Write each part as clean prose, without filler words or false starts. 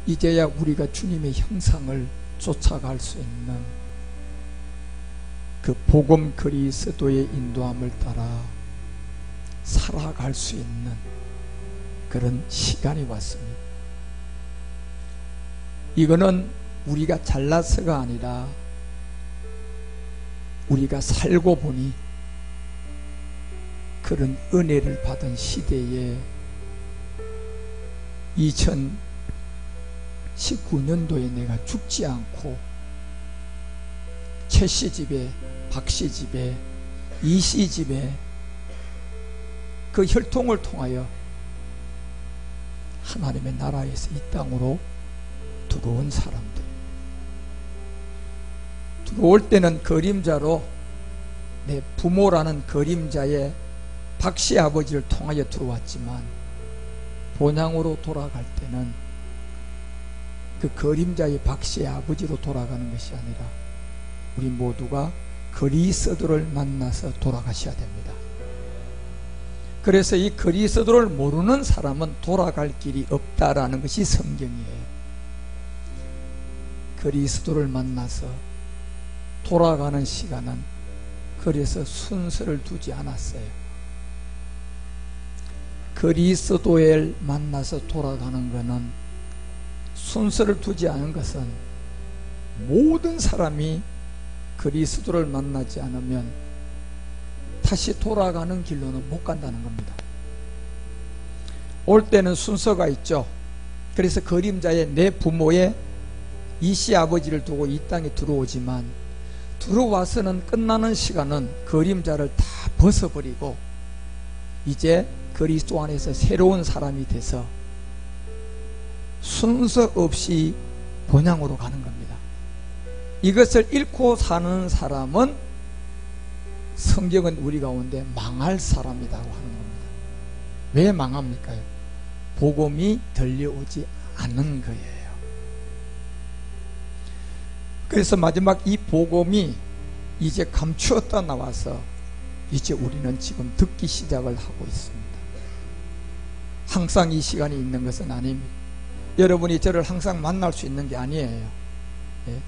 이제야 우리가 주님의 형상을 쫓아갈 수 있는 그 복음 그리스도의 인도함을 따라 살아갈 수 있는 그런 시간이 왔습니다. 이거는 우리가 잘나서가 아니라 우리가 살고 보니 그런 은혜를 받은 시대에 2019년도에 내가 죽지 않고 최씨 집에, 박씨 집에, 이씨 집에 그 혈통을 통하여 하나님의 나라에서 이 땅으로 들어온 사람들, 들어올 때는 그림자로 내 부모라는 그림자의 박씨 아버지를 통하여 들어왔지만 본향으로 돌아갈 때는 그 그림자의 박씨의 아버지로 돌아가는 것이 아니라 우리 모두가 그리스도를 만나서 돌아가셔야 됩니다. 그래서 이 그리스도를 모르는 사람은 돌아갈 길이 없다라는 것이 성경이에요. 그리스도를 만나서 돌아가는 시간은 그래서 순서를 두지 않았어요. 그리스도를 만나서 돌아가는 것은 순서를 두지 않은 것은 모든 사람이 그리스도를 만나지 않으면 다시 돌아가는 길로는 못 간다는 겁니다. 올 때는 순서가 있죠. 그래서 그림자의 내 부모의 이씨 아버지를 두고 이 땅에 들어오지만 들어와서는 끝나는 시간은 그림자를 다 벗어버리고 이제 그리스도 안에서 새로운 사람이 돼서 순서 없이 본향으로 가는 겁니다. 이것을 잃고 사는 사람은 성경은 우리 가운데 망할 사람이라고 하는 겁니다. 왜 망합니까? 복음이 들려오지 않는 거예요. 그래서 마지막 이 복음이 이제 감추었다 나와서 이제 우리는 지금 듣기 시작을 하고 있습니다. 항상 이 시간이 있는 것은 아닙니다. 여러분이 저를 항상 만날 수 있는 게 아니에요. 예?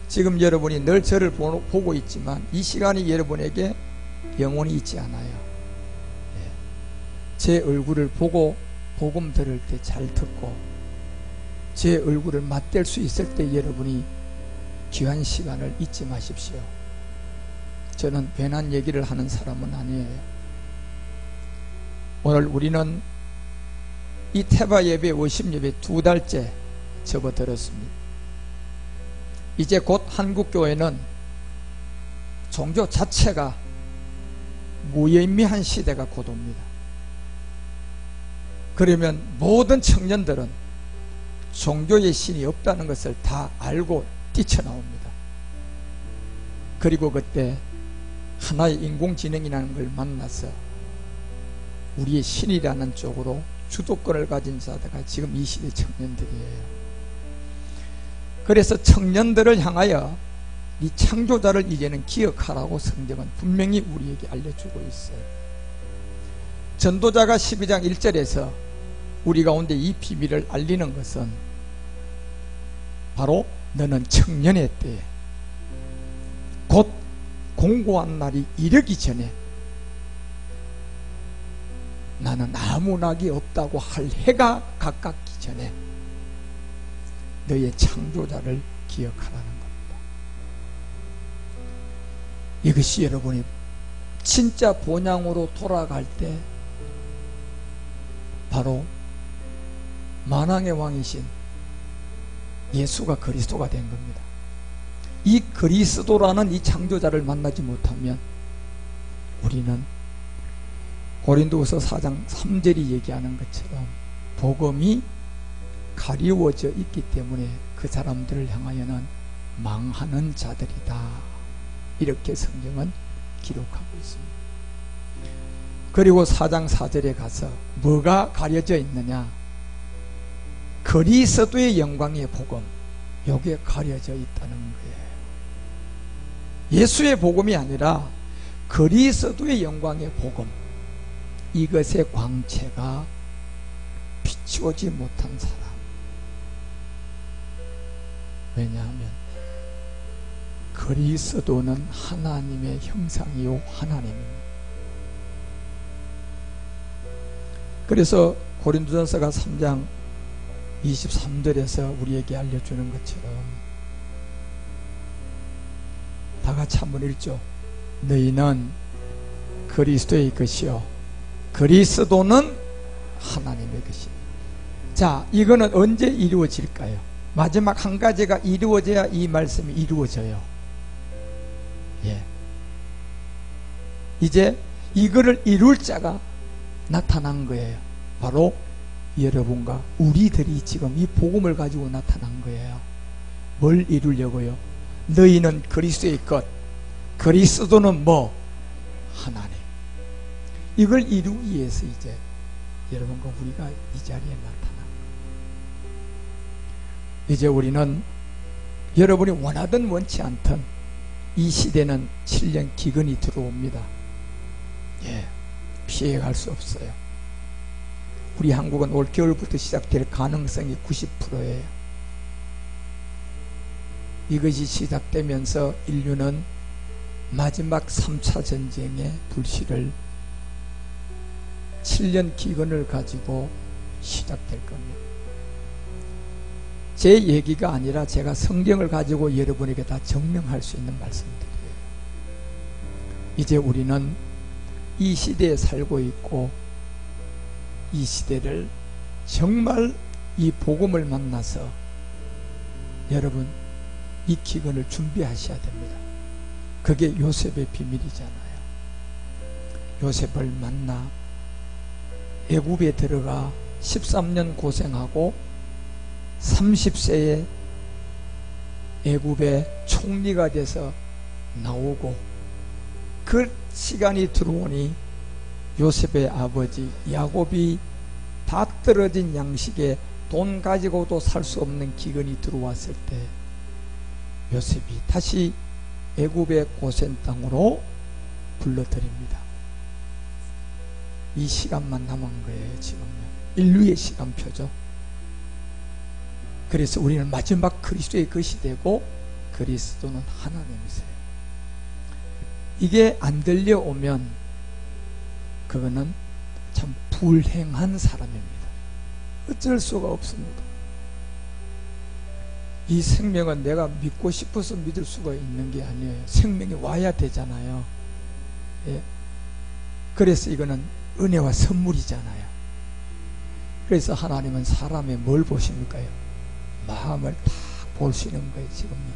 지금 여러분이 늘 저를 보고 있지만 이 시간이 여러분에게 영원히 있지 않아요. 예? 제 얼굴을 보고 복음 들을 때 잘 듣고 제 얼굴을 맞댈 수 있을 때 여러분이 귀한 시간을 잊지 마십시오. 저는 괜한 얘기를 하는 사람은 아니에요. 오늘 우리는 이 태바 예배, 월십 예배 2달째 접어들었습니다. 이제 곧 한국교회는 종교 자체가 무의미한 시대가 곧 옵니다. 그러면 모든 청년들은 종교의 신이 없다는 것을 다 알고 뛰쳐나옵니다. 그리고 그때 하나의 인공지능이라는 걸 만나서 우리의 신이라는 쪽으로 주도권을 가진 자가 지금 이 시대 청년들이에요. 그래서 청년들을 향하여 이 창조자를 이제는 기억하라고 성경은 분명히 우리에게 알려주고 있어요. 전도자가 12장 1절에서 우리 가운데 이 비밀을 알리는 것은 바로 너는 청년의 때에 곧 공고한 날이 이르기 전에 나는 아무 낙이 없다고 할 해가 가깝기 전에 너의 창조자를 기억하라는 겁니다. 이것이 여러분이 진짜 본향으로 돌아갈 때 바로 만왕의 왕이신 예수가 그리스도가 된 겁니다. 이 그리스도라는 이 창조자를 만나지 못하면 우리는 고린도후서 4장 3절이 얘기하는 것처럼 복음이 가리워져 있기 때문에 그 사람들을 향하여는 망하는 자들이다, 이렇게 성경은 기록하고 있습니다. 그리고 4장 4절에 가서 뭐가 가려져 있느냐? 그리스도의 영광의 복음, 요게 가려져 있다는 거예요. 예수의 복음이 아니라 그리스도의 영광의 복음, 이것의 광채가 비추어지 못한 사람, 왜냐하면 그리스도는 하나님의 형상이요 하나님입니다. 그래서 고린도전서가 3장 23절에서 우리에게 알려주는 것처럼 다 같이 한번 읽죠. 너희는 그리스도의 것이요 그리스도는 하나님의 것이다. 자, 이거는 언제 이루어질까요? 마지막 한 가지가 이루어져야 이 말씀이 이루어져요. 예. 이제 이거를 이룰 자가 나타난 거예요. 바로 여러분과 우리들이 지금 이 복음을 가지고 나타난 거예요. 뭘 이루려고요? 너희는 그리스도의 것, 그리스도는 뭐? 하나님. 이걸 이루기 위해서 이제 여러분과 우리가 이 자리에 나타난 거예요. 이제 우리는 여러분이 원하든 원치 않든 이 시대는 7년 기근이 들어옵니다. 예, 피해갈 수 없어요. 우리 한국은 올 겨울부터 시작될 가능성이 90%예요. 이것이 시작되면서 인류는 마지막 3차 전쟁의 불씨를 7년 기근을 가지고 시작될 겁니다. 제 얘기가 아니라 제가 성경을 가지고 여러분에게 다 증명할 수 있는 말씀들이에요. 이제 우리는 이 시대에 살고 있고 이 시대를 정말 이 복음을 만나서 여러분 이 기근을 준비하셔야 됩니다. 그게 요셉의 비밀이잖아요. 요셉을 만나 애굽에 들어가 13년 고생하고 30세에 애굽의 총리가 돼서 나오고 그 시간이 들어오니 요셉의 아버지 야곱이 다 떨어진 양식에 돈 가지고도 살 수 없는 기근이 들어왔을 때 요셉이 다시 애굽의 고센 땅으로 불러들입니다. 이 시간만 남은 거예요. 지금요. 인류의 시간표죠. 그래서 우리는 마지막 그리스도의 것이 되고 그리스도는 하나님이세요. 이게 안 들려오면 그거는 참 불행한 사람입니다. 어쩔 수가 없습니다. 이 생명은 내가 믿고 싶어서 믿을 수가 있는 게 아니에요. 생명이 와야 되잖아요. 예. 그래서 이거는 은혜와 선물이잖아요. 그래서 하나님은 사람의 뭘 보십니까요? 마음을 다 보시는 거예요. 지금요.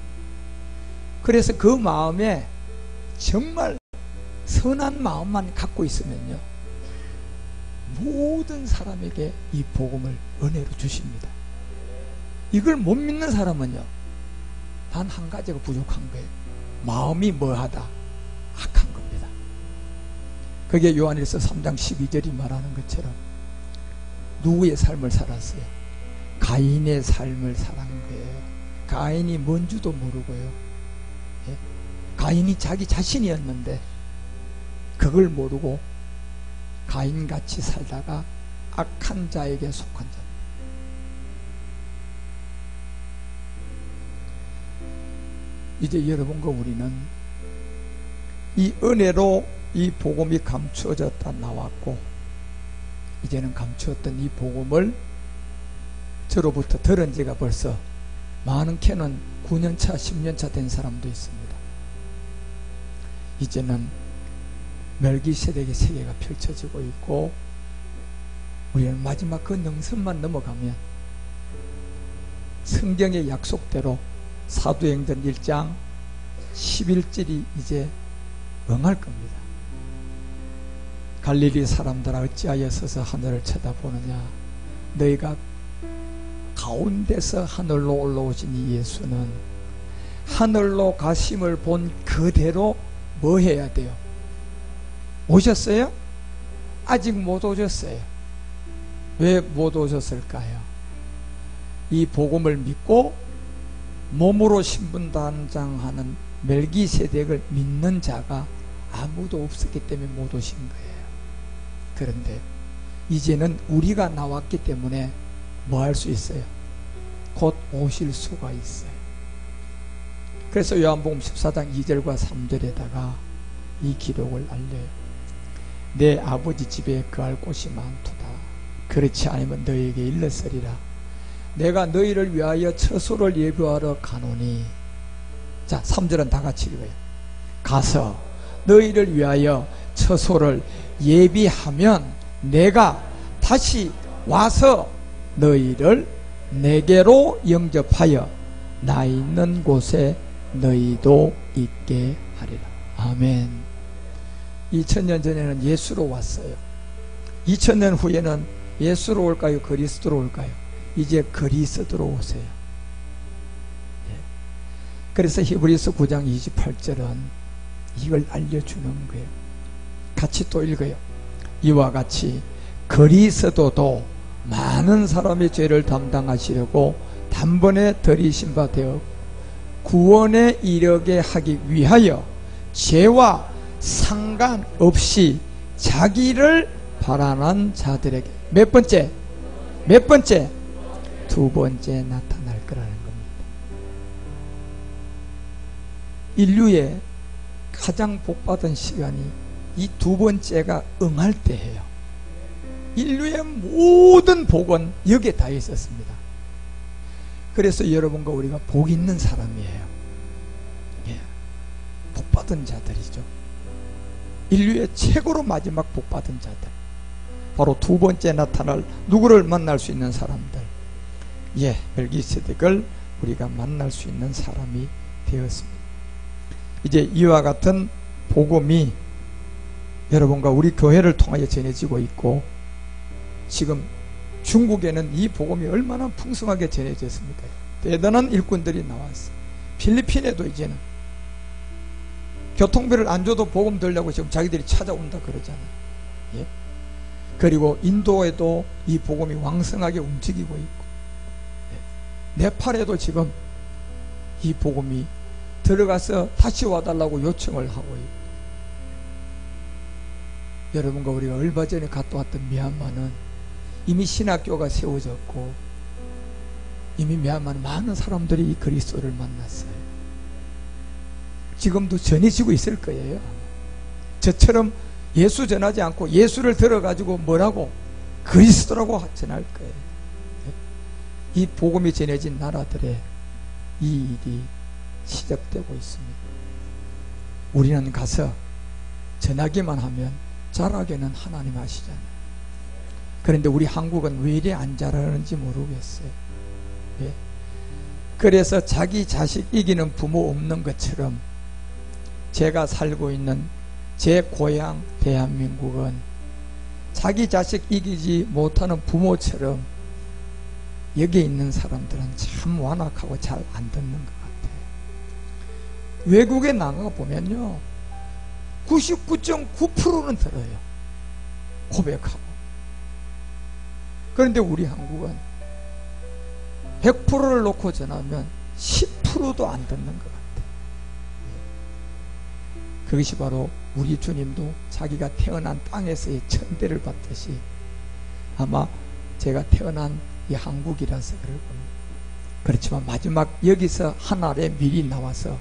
그래서 그 마음에 정말 선한 마음만 갖고 있으면요 모든 사람에게 이 복음을 은혜로 주십니다. 이걸 못 믿는 사람은요 단 한 가지가 부족한 거예요. 마음이 뭐하다? 악한 겁니다. 그게 요한일서 3장 12절이 말하는 것처럼 누구의 삶을 살았어요? 가인의 삶을 살한 거예요. 가인이 뭔 줄도 모르고요. 예? 가인이 자기 자신이었는데 그걸 모르고 가인같이 살다가 악한 자에게 속한 자입니다. 이제 여러분과 우리는 이 은혜로 이 복음이 감추어졌다 나왔고 이제는 감추었던 이 복음을 저로부터 들은 지가 벌써 많게는 9년차 10년차 된 사람도 있습니다. 이제는 멜기세덱의 세계가 펼쳐지고 있고 우리는 마지막 그 능선만 넘어가면 성경의 약속대로 사도행전 1장 11절이 이제 응할 겁니다. 갈릴리 사람들아 어찌하여 서서 하늘을 쳐다보느냐 너희가 가운데서 하늘로 올라오신 이 예수는 하늘로 가심을 본 그대로 뭐 해야 돼요? 오셨어요? 아직 못 오셨어요. 왜 못 오셨을까요? 이 복음을 믿고 몸으로 신분단장하는 멜기세덱을 믿는 자가 아무도 없었기 때문에 못 오신 거예요. 그런데 이제는 우리가 나왔기 때문에 뭐 할 수 있어요? 곧 오실 수가 있어요. 그래서 요한복음 14장 2절과 3절에다가 이 기록을 알려요. 내 아버지 집에 거할 곳이 많도다. 그렇지 않으면 너희에게 일렀으리라. 내가 너희를 위하여 처소를 예비하러 가노니. 자, 3절은 다 같이 읽어요. 가서 너희를 위하여 처소를 예비하면 내가 다시 와서 너희를 내게로 영접하여 나 있는 곳에 너희도 있게 하리라. 아멘. 2000년 전에는 예수로 왔어요. 2000년 후에는 예수로 올까요? 그리스도로 올까요? 이제 그리스도로 오세요. 그래서 히브리서 9장 28절은 이걸 알려주는 거예요. 같이 또 읽어요. 이와 같이 그리스도도 많은 사람의 죄를 담당하시려고 단번에 들이신 바 되어 구원에 이르게 하기 위하여 죄와 상관없이 자기를 발안한 자들에게 몇 번째? 두 번째 나타날 거라는 겁니다. 인류의 가장 복받은 시간이 이 두 번째가 응할 때예요. 인류의 모든 복은 여기에 다 있었습니다. 그래서 여러분과 우리가 복 있는 사람이에요. 예. 복받은 자들이죠. 인류의 최고로 마지막 복받은 자들, 바로 두 번째 나타날 누구를 만날 수 있는 사람들, 예, 멜기세덱을 우리가 만날 수 있는 사람이 되었습니다. 이제 이와 같은 복음이 여러분과 우리 교회를 통하여 전해지고 있고, 지금 중국에는 이 복음이 얼마나 풍성하게 전해졌습니까? 대단한 일꾼들이 나왔어요. 필리핀에도 이제는 교통비를 안 줘도 복음 들려고 지금 자기들이 찾아온다 그러잖아요. 예? 그리고 인도에도 이 복음이 왕성하게 움직이고 있고, 예. 네팔에도 지금 이 복음이 들어가서 다시 와달라고 요청을 하고 있고, 여러분과 우리가 얼마 전에 갔다 왔던 미얀마는 이미 신학교가 세워졌고, 이미 미얀마는 많은 사람들이 이 그리스도를 만났어요. 지금도 전해지고 있을 거예요. 저처럼 예수 전하지 않고 예수를 들어가지고 뭐라고? 그리스도라고 전할 거예요. 이 복음이 전해진 나라들의 이 일이 시작되고 있습니다. 우리는 가서 전하기만 하면 잘하게는 하나님 하시잖아요. 그런데 우리 한국은 왜 이리 안 잘하는지 모르겠어요. 예? 그래서 자기 자식 이기는 부모 없는 것처럼 제가 살고 있는 제 고향 대한민국은 자기 자식 이기지 못하는 부모처럼 여기에 있는 사람들은 참 완악하고 잘 안 듣는 것 같아요. 외국에 나가 보면요, 99.9%는 들어요. 고백하고. 그런데 우리 한국은 100%를 놓고 전하면 10%도 안 듣는 것 같아요. 그것이 바로 우리 주님도 자기가 태어난 땅에서의 천대를 받듯이 아마 제가 태어난 이 한국이라서 그럴 겁니다. 그렇지만 마지막 여기서 하늘에 미리 나와서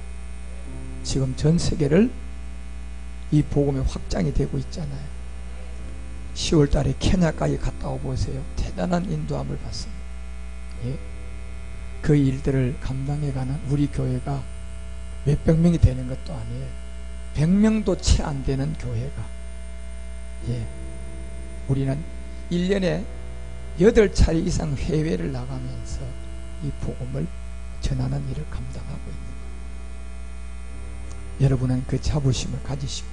지금 전 세계를 이 복음이 확장이 되고 있잖아요. 10월 달에 케냐까지 갔다 오보세요. 대단한 인도함을 받습니다. 예? 그 일들을 감당해가는 우리 교회가 몇백 명이 되는 것도 아니에요. 100명도 채 안 되는 교회가, 예, 우리는 1년에 8차례 이상 해외를 나가면서 이 복음을 전하는 일을 감당하고 있는 거예요. 여러분은 그 자부심을 가지시고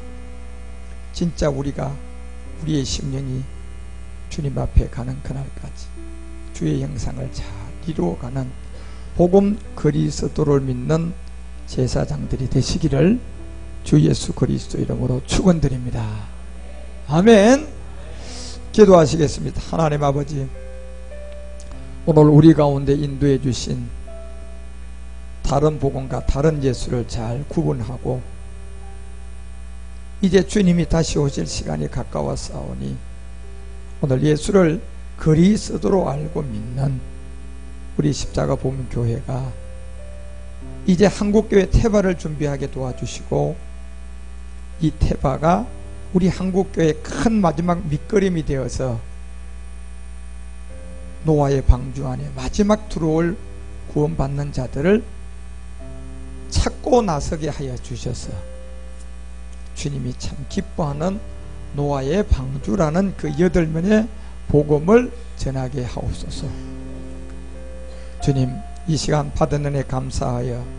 진짜 우리의 심령이 주님 앞에 가는 그날까지 주의 형상을 잘 이루어가는 복음 그리스도를 믿는 제사장들이 되시기를 주 예수 그리스도 이름으로 축원드립니다. 아멘. 기도하시겠습니다. 하나님 아버지, 오늘 우리 가운데 인도해 주신 다른 복음과 다른 예수를 잘 구분하고 이제 주님이 다시 오실 시간이 가까웠사오니 오늘 예수를 그리스도로 알고 믿는 우리 십자가 보문 교회가 이제 한국교회 태바를 준비하게 도와주시고 이 태바가 우리 한국교회의 큰 마지막 밑거름이 되어서 노아의 방주 안에 마지막 들어올 구원받는 자들을 찾고 나서게 하여 주셔서 주님이 참 기뻐하는 노아의 방주라는 그 8면의 복음을 전하게 하옵소서. 주님, 이 시간 받은 은혜 감사하여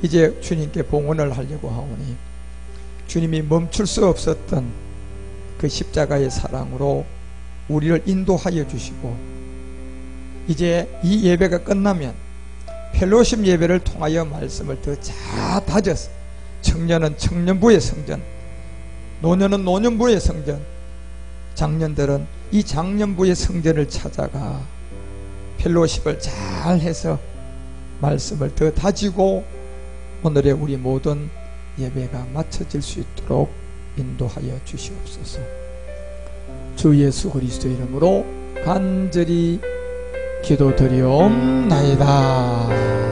이제 주님께 봉헌을 하려고 하오니 주님이 멈출 수 없었던 그 십자가의 사랑으로 우리를 인도하여 주시고 이제 이 예배가 끝나면 펠로십 예배를 통하여 말씀을 더 잘 다져서 청년은 청년부의 성전, 노년은 노년부의 성전, 장년들은 이 장년부의 성전을 찾아가 펠로십을 잘 해서 말씀을 더 다지고 오늘의 우리 모든 예배가 마쳐질 수 있도록 인도하여 주시옵소서. 주 예수 그리스도 이름으로 간절히 기도드리옵나이다.